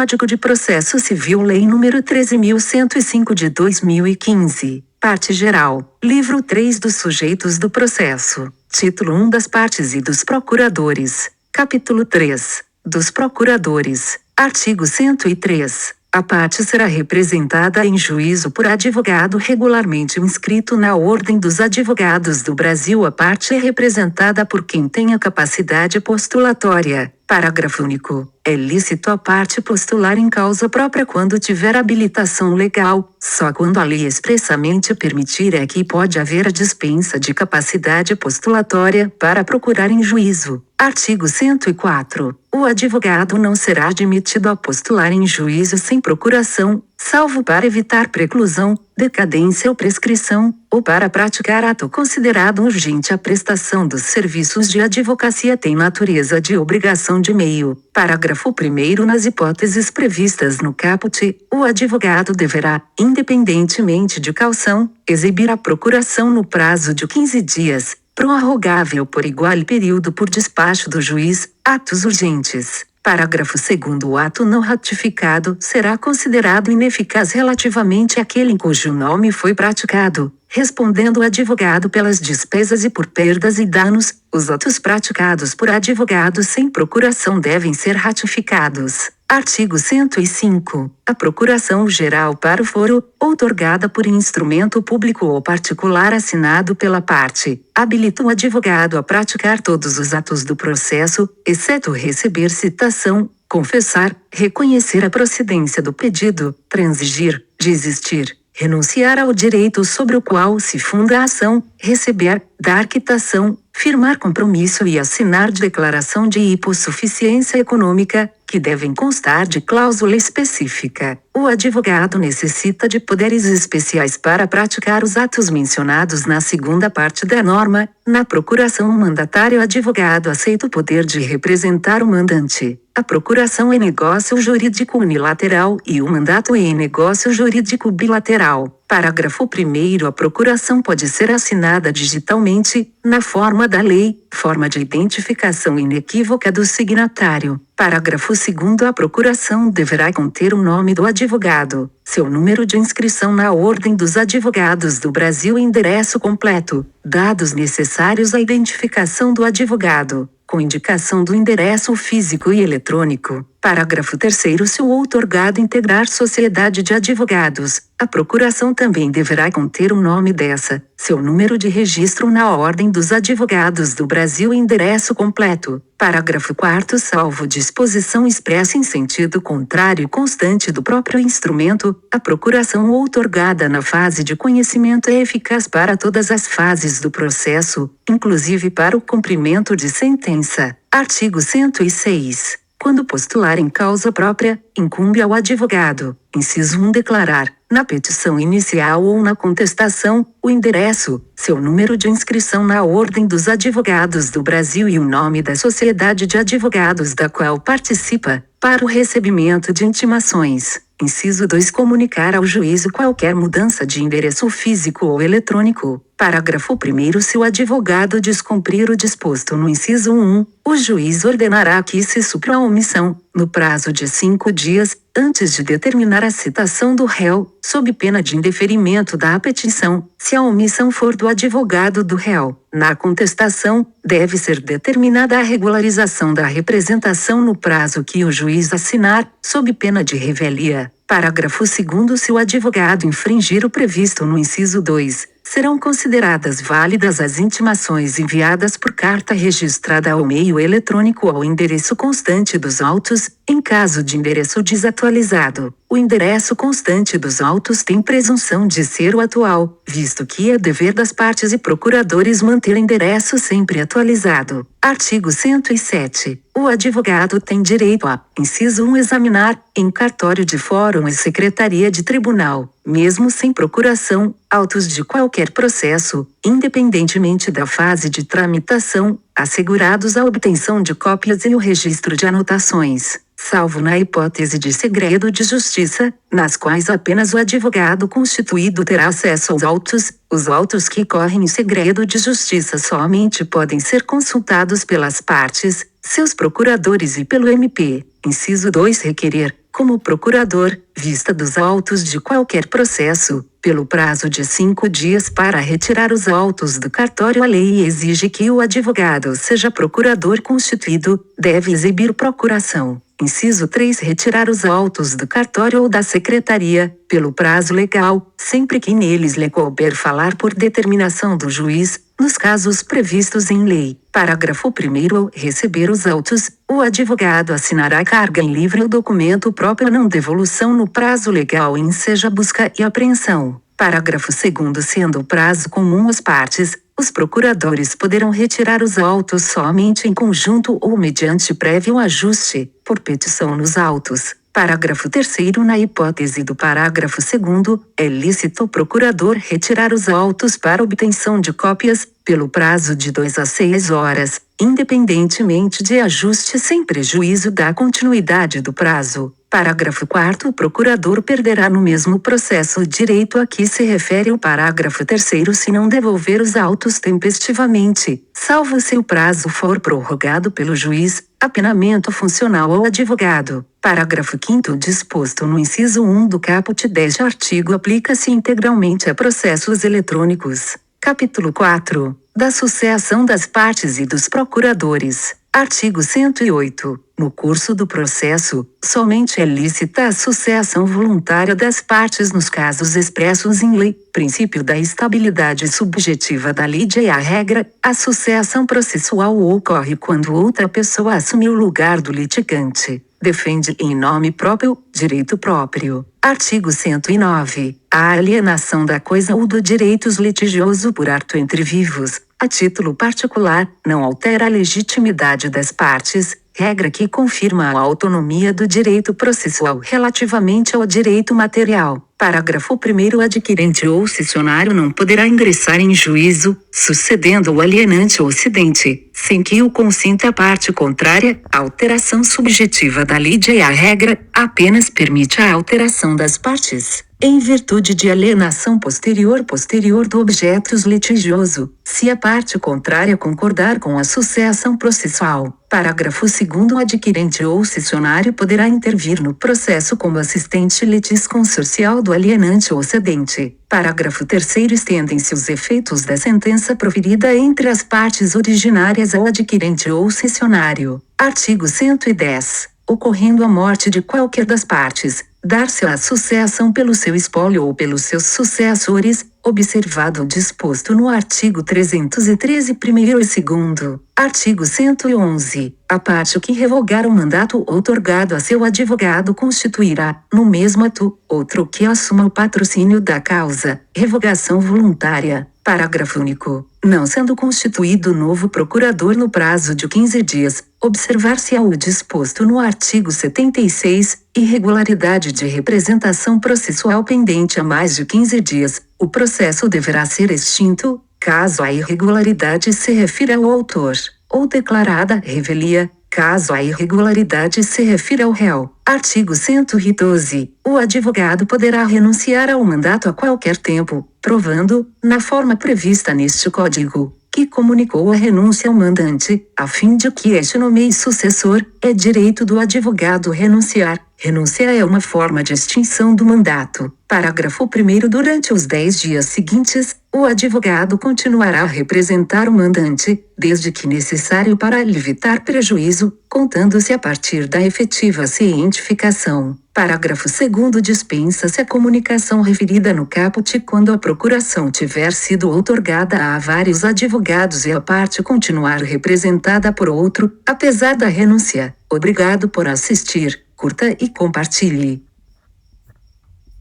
Código de Processo Civil, Lei nº 13.105 de 2015. Parte geral. Livro 3 dos sujeitos do processo. Título 1 das partes e dos procuradores. Capítulo 3. Dos procuradores. Artigo 103. A parte será representada em juízo por advogado regularmente inscrito na Ordem dos Advogados do Brasil. A parte é representada por quem tenha capacidade postulatória. Parágrafo único. É lícito a parte postular em causa própria quando tiver habilitação legal. Só quando a lei expressamente permitir é que pode haver a dispensa de capacidade postulatória para procurar em juízo. Artigo 104. O advogado não será admitido a postular em juízo sem procuração, salvo para evitar preclusão, decadência ou prescrição, ou para praticar ato considerado urgente. A prestação dos serviços de advocacia tem natureza de obrigação de meio. Parágrafo 1º. Nas hipóteses previstas no caput, o advogado deverá, independentemente de caução, exibir a procuração no prazo de 15 dias, prorrogável por igual período por despacho do juiz. Atos urgentes. Parágrafo 2º. O ato não ratificado será considerado ineficaz relativamente àquele em cujo nome foi praticado, respondendo o advogado pelas despesas e por perdas e danos. Os atos praticados por advogados sem procuração devem ser ratificados. Artigo 105. A procuração geral para o foro, outorgada por instrumento público ou particular assinado pela parte, habilita o advogado a praticar todos os atos do processo, exceto receber citação, confessar, reconhecer a procedência do pedido, transigir, desistir, renunciar ao direito sobre o qual se funda a ação, receber, dar quitação, firmar compromisso e assinar declaração de hipossuficiência econômica, que devem constar de cláusula específica. O advogado necessita de poderes especiais para praticar os atos mencionados na segunda parte da norma. Na procuração, o mandatário advogado aceita o poder de representar o mandante. A procuração é negócio jurídico unilateral e o mandato é negócio jurídico bilateral. Parágrafo 1º. A procuração pode ser assinada digitalmente, na forma da lei, forma de identificação inequívoca do signatário. Parágrafo 2º. A procuração deverá conter o nome do advogado, seu número de inscrição na Ordem dos Advogados do Brasil e endereço completo, dados necessários à identificação do advogado, com indicação do endereço físico e eletrônico. Parágrafo 3º. Se o outorgado integrar sociedade de advogados, a procuração também deverá conter o nome dessa, seu número de registro na Ordem dos Advogados do Brasil e endereço completo. Parágrafo 4º. Salvo disposição expressa em sentido contrário e constante do próprio instrumento, a procuração outorgada na fase de conhecimento é eficaz para todas as fases do processo, inclusive para o cumprimento de sentença. Artigo 106. Quando postular em causa própria, incumbe ao advogado, inciso 1, declarar, na petição inicial ou na contestação, o endereço, seu número de inscrição na Ordem dos Advogados do Brasil e o nome da sociedade de advogados da qual participa, para o recebimento de intimações. Inciso 2, comunicar ao juízo qualquer mudança de endereço físico ou eletrônico. Parágrafo 1º. Se o advogado descumprir o disposto no inciso 1, o juiz ordenará que se supra a omissão, no prazo de 5 dias, antes de determinar a citação do réu, sob pena de indeferimento da petição, se a omissão for do advogado do réu. Na contestação, deve ser determinada a regularização da representação no prazo que o juiz assinar, sob pena de revelia. Parágrafo 2º. Se o advogado infringir o previsto no inciso 2, serão consideradas válidas as intimações enviadas por carta registrada ao meio eletrônico ou ao endereço constante dos autos, em caso de endereço desatualizado. O endereço constante dos autos tem presunção de ser o atual, visto que é dever das partes e procuradores manter endereço sempre atualizado. Artigo 107. O advogado tem direito a, inciso 1, examinar, em cartório de fórum e secretaria de tribunal, mesmo sem procuração, autos de qualquer processo, independentemente da fase de tramitação, assegurados a obtenção de cópias e o registro de anotações, salvo na hipótese de segredo de justiça, nas quais apenas o advogado constituído terá acesso aos autos. Os autos que correm em segredo de justiça somente podem ser consultados pelas partes, seus procuradores e pelo MP. Inciso 2. Requerer, como procurador, vista dos autos de qualquer processo, pelo prazo de 5 dias para retirar os autos do cartório. A lei exige que o advogado seja procurador constituído, deve exibir procuração. Inciso 3. Retirar os autos do cartório ou da secretaria, pelo prazo legal, sempre que neles lhe couber falar por determinação do juiz, nos casos previstos em lei. Parágrafo 1º. Ao receber os autos, o advogado assinará a carga em livre o documento próprio à não devolução no prazo legal em seja busca e apreensão. Parágrafo 2º. Sendo o prazo comum às partes, os procuradores poderão retirar os autos somente em conjunto ou mediante prévio ajuste, por petição nos autos. Parágrafo 3º. Na hipótese do parágrafo 2º, é lícito o procurador retirar os autos para obtenção de cópias, pelo prazo de 2 a 6 horas, independentemente de ajuste sem prejuízo da continuidade do prazo. Parágrafo 4º. O procurador perderá no mesmo processo o direito a que se refere o parágrafo 3º se não devolver os autos tempestivamente, salvo se o prazo for prorrogado pelo juiz, apenamento funcional ao advogado. Parágrafo 5º. Disposto no inciso 1 do caput deste artigo aplica-se integralmente a processos eletrônicos. Capítulo 4. Da sucessão das partes e dos procuradores. Artigo 108. No curso do processo, somente é lícita a sucessão voluntária das partes nos casos expressos em lei. Princípio da estabilidade subjetiva da lide é a regra. A sucessão processual ocorre quando outra pessoa assume o lugar do litigante. Defende em nome próprio, direito próprio. Artigo 109. A alienação da coisa ou do direitos litigioso por ato entre vivos, a título particular, não altera a legitimidade das partes, regra que confirma a autonomia do direito processual relativamente ao direito material. Parágrafo 1º. O adquirente ou cessionário não poderá ingressar em juízo, sucedendo o alienante ou cedente, sem que o consinta a parte contrária. A alteração subjetiva da lide é a regra, apenas permite a alteração das partes, em virtude de alienação posterior do objeto litigioso, se a parte contrária concordar com a sucessão processual. Parágrafo 2º. O adquirente ou cessionário poderá intervir no processo como assistente litisconsorcial do alienante ou cedente. Parágrafo 3º. Estendem-se os efeitos da sentença proferida entre as partes originárias ao adquirente ou cessionário. Artigo 110. Ocorrendo a morte de qualquer das partes, dar-se a sucessão pelo seu espólio ou pelos seus sucessores, observado o disposto no artigo 313 1º e 2º. Artigo 111. A parte que revogar o mandato outorgado a seu advogado constituirá, no mesmo ato, outro que assuma o patrocínio da causa. Revogação voluntária. Parágrafo único. Não sendo constituído novo procurador no prazo de 15 dias, observar-se-á o disposto no artigo 76, irregularidade de representação processual pendente há mais de 15 dias, o processo deverá ser extinto, caso a irregularidade se refira ao autor, ou declarada revelia, caso a irregularidade se refira ao réu. Artigo 112. O advogado poderá renunciar ao mandato a qualquer tempo, provando, na forma prevista neste Código, que comunicou a renúncia ao mandante, a fim de que este nomeie sucessor. É direito do advogado renunciar. Renúncia é uma forma de extinção do mandato. Parágrafo 1º. Durante os 10 dias seguintes, o advogado continuará a representar o mandante, desde que necessário para lhe evitar prejuízo, contando-se a partir da efetiva cientificação. Parágrafo 2º. Dispensa-se a comunicação referida no caput quando a procuração tiver sido outorgada a vários advogados e a parte continuar representada por outro, apesar da renúncia. Obrigado por assistir, curta e compartilhe.